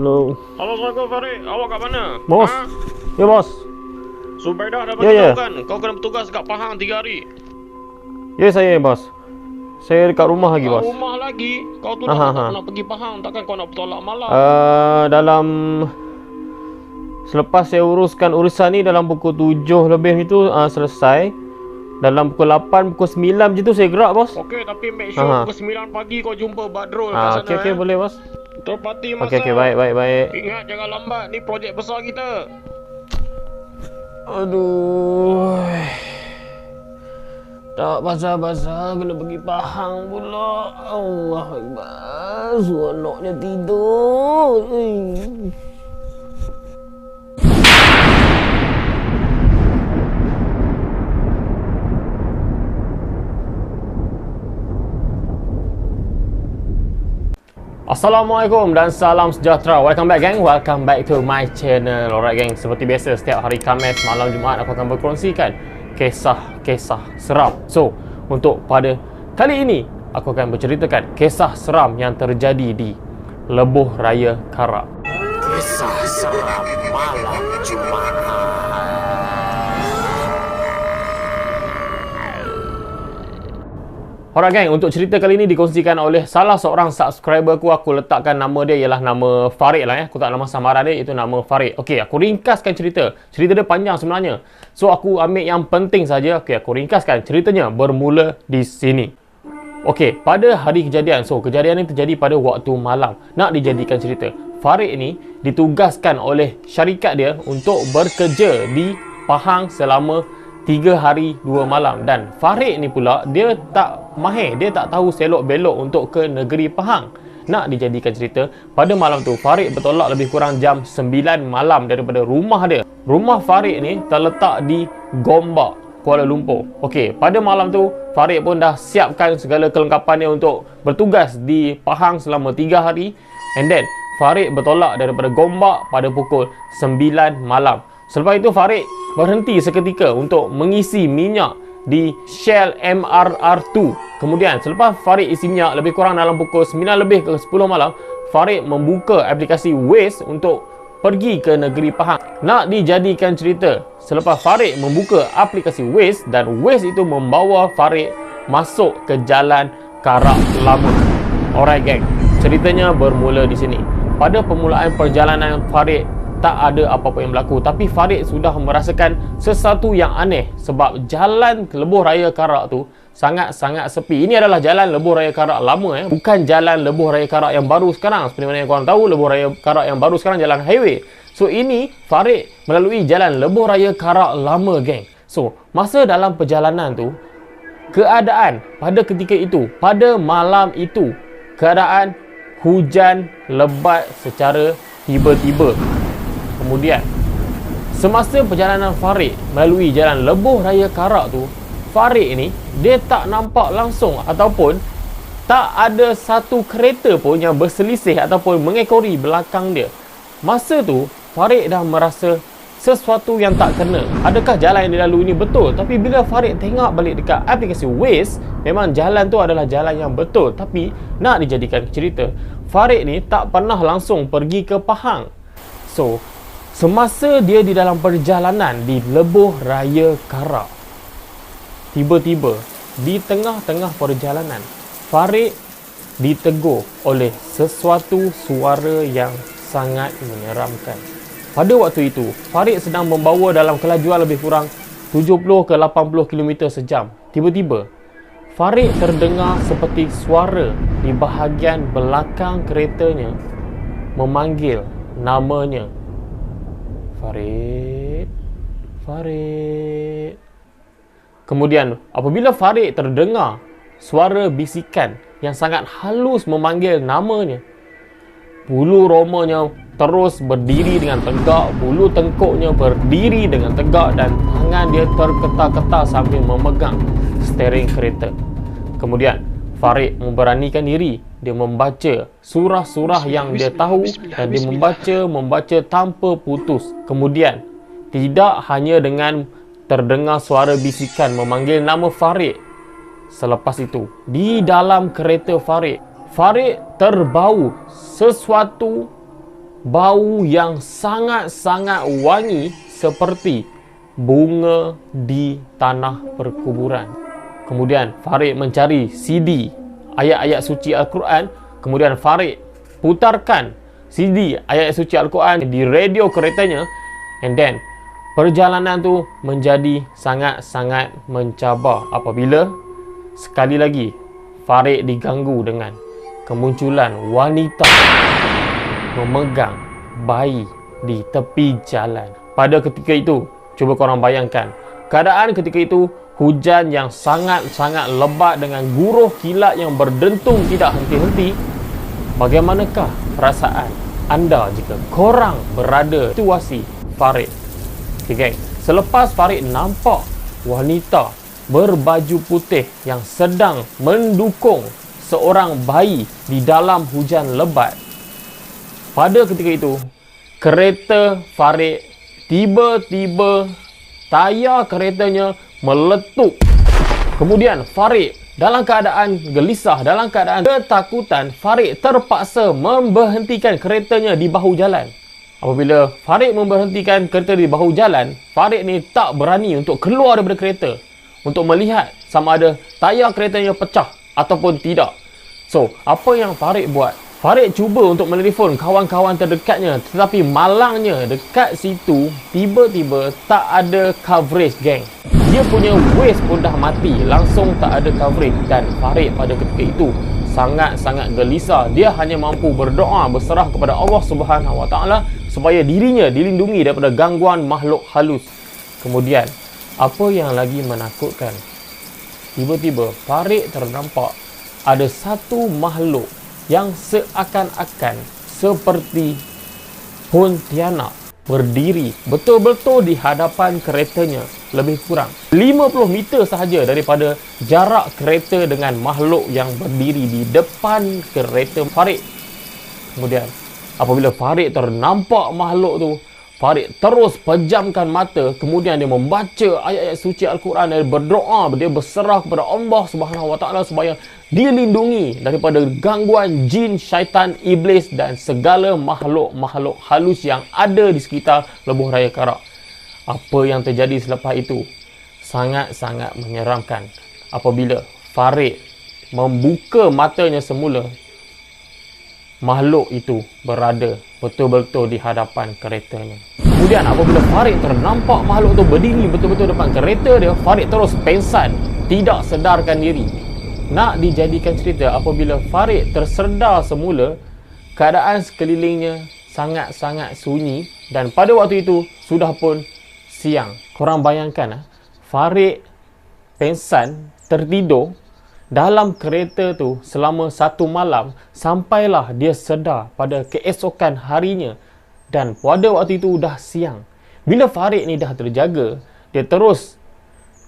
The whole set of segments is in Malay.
Halo. Halo, Assalamualaikum Farid. Awak kat mana? Bos. Ha? Ya bos. Zubaidah dah Ya, bagi ya. tahu kan? Kau kena bertugas kat Pahang 3 hari. Ya saya bos. Saya dekat rumah lagi Kat bos. rumah lagi? Kau tu Aha, dah tak aha. nak pergi Pahang. Takkan kau nak bertolak malam? Dalam selepas saya uruskan urusan ni dalam pukul 7 lebih itu selesai. Dalam pukul 8, pukul 9 macam tu saya gerak bos. Okey, tapi make sure Aha. pukul 9 pagi kau jumpa Badrul kat sana. Okey boleh bos. Terpati masa. Okey baik. Ingat jangan lambat. Ni projek besar kita. Aduh. Tak basah-basah kena pergi Pahang pula. Allah Akbar. Seronoknya tidur. Assalamualaikum dan salam sejahtera. Welcome back gang. Welcome back to my channel. Alright gang, seperti biasa setiap hari Khamis malam Jumaat aku akan berkongsikan kisah-kisah seram. So, untuk pada kali ini aku akan berceritakan kisah seram yang terjadi di Lebuh Raya Karak. Kisah seram malam Jumaat. Alright gang, untuk cerita kali ini dikongsikan oleh salah seorang subscriber aku. Aku letakkan nama dia ialah nama Farid lah ya. Aku tak nama samaran dia, itu nama Farid. Okey, aku ringkaskan cerita. Cerita dia panjang sebenarnya. So aku ambil yang penting saja. Okey, aku ringkaskan. Ceritanya bermula di sini. Okey, pada hari kejadian. So, kejadian ini terjadi pada waktu malam. Nak dijadikan cerita. Farid ini ditugaskan oleh syarikat dia untuk bekerja di Pahang selama 3 hari 2 malam. Dan Farid ni pula dia tak mahir, dia tak tahu selok belok untuk ke negeri Pahang. Nak dijadikan cerita, pada malam tu Farid bertolak lebih kurang jam 9 malam daripada rumah dia. Rumah Farid ni terletak di Gombak, Kuala Lumpur. Okey, pada malam tu Farid pun dah siapkan segala kelengkapan dia untuk bertugas di Pahang selama 3 hari. And then Farid bertolak daripada Gombak pada pukul 9 malam. Selepas itu Farid berhenti seketika untuk mengisi minyak di Shell MRR2. Kemudian selepas Farid isi minyak lebih kurang dalam pukul 9 lebih ke 10 malam, Farid membuka aplikasi Waze untuk pergi ke negeri Pahang. Nak dijadikan cerita, selepas Farid membuka aplikasi Waze dan Waze itu membawa Farid masuk ke jalan Karak Lama. Alright gang, ceritanya bermula di sini. Pada permulaan perjalanan Farid tak ada apa-apa yang berlaku, tapi Farid sudah merasakan sesuatu yang aneh sebab jalan ke Lebuh Raya Karak tu sangat-sangat sepi. Ini adalah jalan Lebuh Raya Karak lama bukan jalan Lebuh Raya Karak yang baru sekarang. Seperti mana yang korang tahu, Lebuh Raya Karak yang baru sekarang jalan highway. So ini Farid melalui jalan Lebuh Raya Karak lama geng. So masa dalam perjalanan tu, keadaan pada ketika itu, pada malam itu, keadaan hujan lebat secara tiba-tiba. Kemudian semasa perjalanan Farid melalui jalan Lebuh Raya Karak tu, Farid ni dia tak nampak langsung ataupun tak ada satu kereta pun yang berselisih ataupun mengekori belakang dia. Masa tu Farid dah merasa sesuatu yang tak kena. Adakah jalan yang dilalui ini betul? Tapi bila Farid tengok balik dekat aplikasi Waze, memang jalan tu adalah jalan yang betul. Tapi nak dijadikan cerita, Farid ni tak pernah langsung pergi ke Pahang. So semasa dia di dalam perjalanan di Lebuh Raya Karak, tiba-tiba di tengah-tengah perjalanan Farid ditegur oleh sesuatu suara yang sangat menyeramkan. Pada waktu itu Farid sedang membawa dalam kelajuan lebih kurang 70 ke 80 km sejam. Tiba-tiba Farid terdengar seperti suara di bahagian belakang keretanya memanggil namanya. Farid. Kemudian apabila Farid terdengar suara bisikan yang sangat halus memanggil namanya, bulu romanya terus berdiri dengan tegak, bulu tengkuknya berdiri dengan tegak dan tangan dia terketar-ketar sambil memegang steering kereta. Kemudian Farid memberanikan diri. Dia membaca surah-surah yang dia tahu dan dia membaca tanpa putus. Kemudian tidak hanya dengan terdengar suara bisikan memanggil nama Farid. Selepas itu, di dalam kereta Farid terbau sesuatu bau yang sangat-sangat wangi seperti bunga di tanah perkuburan. Kemudian Farid mencari CD ayat-ayat suci Al-Quran. Kemudian Farid putarkan CD ayat suci Al-Quran di radio keretanya. And then perjalanan tu menjadi sangat-sangat mencabar apabila sekali lagi Farid diganggu dengan kemunculan wanita memegang bayi di tepi jalan. Pada ketika itu, cuba korang bayangkan, keadaan ketika itu hujan yang sangat-sangat lebat dengan guruh kilat yang berdentung tidak henti-henti. Bagaimanakah perasaan anda jika korang berada situasi Farid? Okay, geng. Selepas Farid nampak wanita berbaju putih yang sedang mendukung seorang bayi di dalam hujan lebat, pada ketika itu kereta Farid tiba-tiba tayar keretanya meletup. Kemudian Farid dalam keadaan gelisah, dalam keadaan ketakutan, Farid terpaksa memberhentikan keretanya di bahu jalan. Apabila Farid memberhentikan kereta di bahu jalan, Farid ni tak berani untuk keluar daripada kereta untuk melihat sama ada tayar keretanya pecah ataupun tidak. So, apa yang Farid buat? Farid cuba untuk menelefon kawan-kawan terdekatnya, tetapi malangnya dekat situ tiba-tiba tak ada coverage, geng. Dia punya Waze pun dah mati, langsung tak ada coverage. Dan Farid pada ketika itu sangat-sangat gelisah. Dia hanya mampu berdoa, berserah kepada Allah Subhanahu Wa Taala supaya dirinya dilindungi daripada gangguan makhluk halus. Kemudian, apa yang lagi menakutkan? Tiba-tiba Farid ternampak ada satu makhluk yang seakan-akan seperti Pontianak berdiri betul-betul di hadapan keretanya, lebih kurang 50 meter sahaja daripada jarak kereta dengan makhluk yang berdiri di depan kereta Farid. Kemudian apabila Farid ternampak makhluk tu, Farid terus pejamkan mata. Kemudian dia membaca ayat-ayat suci Al-Quran dan berdoa. Dia berserah kepada Allah Subhanahu Wa Taala supaya dilindungi daripada gangguan jin, syaitan, iblis dan segala makhluk-makhluk halus yang ada di sekitar Lebuh Raya Karak. Apa yang terjadi selepas itu sangat-sangat menyeramkan. Apabila Farid membuka matanya semula, makhluk itu berada betul-betul di hadapan keretanya. Kemudian apabila Farid ternampak makhluk itu berdiri betul-betul depan kereta dia, Farid terus pengsan, tidak sedarkan diri. Nak dijadikan cerita, apabila Farid tersedar semula, keadaan sekelilingnya sangat-sangat sunyi dan pada waktu itu sudah pun siang. Korang bayangkan, Farid pengsan, tertidur dalam kereta tu selama satu malam sampailah dia sedar pada keesokan harinya, dan pada waktu itu dah siang. Bila Farid ni dah terjaga, dia terus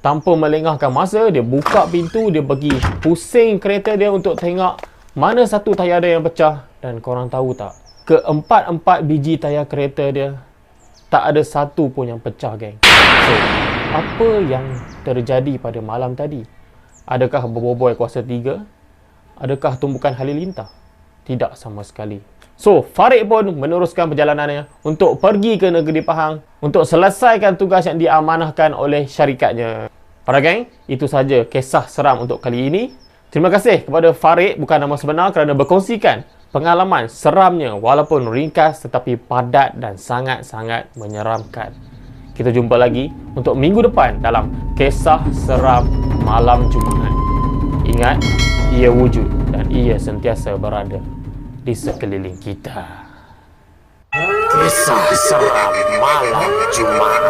tanpa melengahkan masa, dia buka pintu, dia pergi pusing kereta dia untuk tengok mana satu tayar dia yang pecah. Dan korang tahu tak, keempat-empat biji tayar kereta dia tak ada satu pun yang pecah, geng. So, apa yang terjadi pada malam tadi? Adakah berboboi kuasa 3? Adakah tumbukan halilintar? Tidak sama sekali. So, Farid pun meneruskan perjalanannya untuk pergi ke negeri Pahang untuk selesaikan tugas yang diamanahkan oleh syarikatnya. Para geng, itu saja kisah seram untuk kali ini. Terima kasih kepada Farid, bukan nama sebenar, kerana berkongsikan pengalaman seramnya walaupun ringkas tetapi padat dan sangat-sangat menyeramkan. Kita jumpa lagi untuk minggu depan dalam kisah seram malam Jumaat. Ingat, ia wujud dan ia sentiasa berada di sekeliling kita. Kisah seram malam Jumaat.